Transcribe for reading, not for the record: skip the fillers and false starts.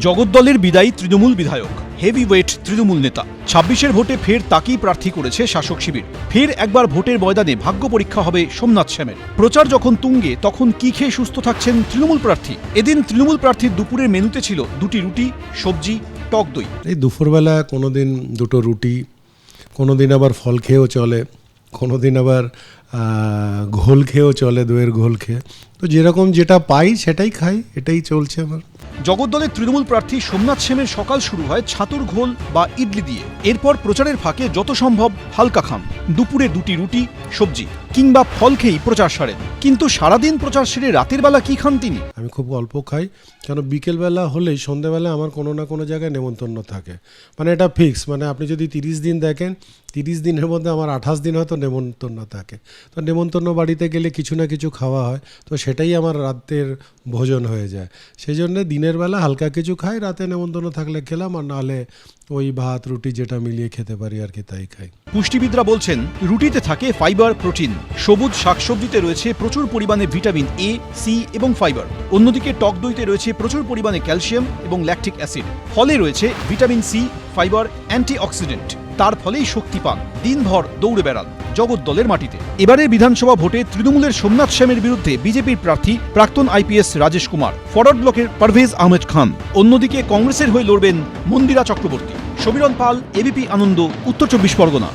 জগদ্দলের বিদায়ী তৃণমূল বিধায়ক, হেভিওয়েট তৃণমূল নেতা। ২৬-এর ভোটে ফের তাকেই প্রার্থী করেছে শাসক শিবির। ফের একবার ভোটের ময়দানে ভাগ্য পরীক্ষা হবে সোমনাথ শ্যামের। প্রচার যখন তুঙ্গে, তখন কি খেয়ে সুস্থ থাকছেন তৃণমূল প্রার্থী? এদিন তৃণমূল প্রার্থীর দুপুরের মেনুতে ছিল 2টি রুটি, সবজি, টক দই। এই দুপুরবেলা কোনোদিন 2টো রুটি, কোনোদিন আবার ফল খেয়েও চলে, কোনোদিন আবার ঘোল খেয়েও চলে, দইয়ের ঘোল খেয়ে। তো যেরকম যেটা পাই সেটাই খাই, এটাই চলছে আমার। জগদ্দলের তৃণমূল প্রার্থী সোমনাথ শ্যামের সকাল শুরু হয় ছাতুর ঘোল বা ইডলি দিয়ে। এরপর প্রচারের ফাঁকে যত সম্ভব হালকা খান। দুপুরে 2টি রুটি, সবজি কিংবা ফল খেয়েই প্রচার সারেন। কিন্তু সারাদিন প্রচার সেরে রাতের বেলা কি খান তিনি? আমি খুব অল্প খাই, কেন বিকেলবেলা হলেই সন্ধ্যেবেলা আমার কোনো না কোনো জায়গায় নেমন্তন্ন থাকে। মানে এটা ফিক্স, মানে আপনি যদি 30 দিন দেখেন, 30 দিনের মধ্যে আমার 28 দিন হয়তো নেমন্তন্ন থাকে। তো নেমন্তন্ন বাড়িতে গেলে কিছু না কিছু খাওয়া হয়, তো সেটাই আমার রাতের ভোজন হয়ে যায়। সেই জন্যে দিনের বেলা হালকা কিছু খাই, রাতে নেমন্তন্ন থাকলে খেলাম, আর নাহলে ওই ভাত রুটি যেটা মিলিয়ে খেতে পারি আর কি তাই খাই। পুষ্টিবিদরা বলছেন রুটিতে থাকে ফাইবার, প্রোটিন। সবুজ শাকসবজিতে রয়েছে প্রচুর পরিমাণে ভিটামিন এ, সি এবং ফাইবার। অন্যদিকে টক দইতে রয়েছে প্রচুর পরিমাণে ক্যালসিয়াম এবং ল্যাকটিক অ্যাসিড। ফলে রয়েছে ভিটামিন সি, ফাইবার, অ্যান্টিঅক্সিডেন্ট। তার ফলেই শক্তি পান, দিনভর দৌড়ে বেড়ান জগদ্দলের মাটিতে। এবারের বিধানসভা ভোটে তৃণমূলের সোমনাথ শ্যামের বিরুদ্ধে বিজেপির প্রার্থী প্রাক্তন আইপিএস রাজেশ কুমার, ফরওয়ার্ড ব্লকের পারভেজ আহমেদ খান। অন্যদিকে কংগ্রেসের হয়ে লড়বেন মন্দিরা চক্রবর্তী। সমীরণ পাল, এবিপি আনন্দ, উত্তর 24 পরগনা।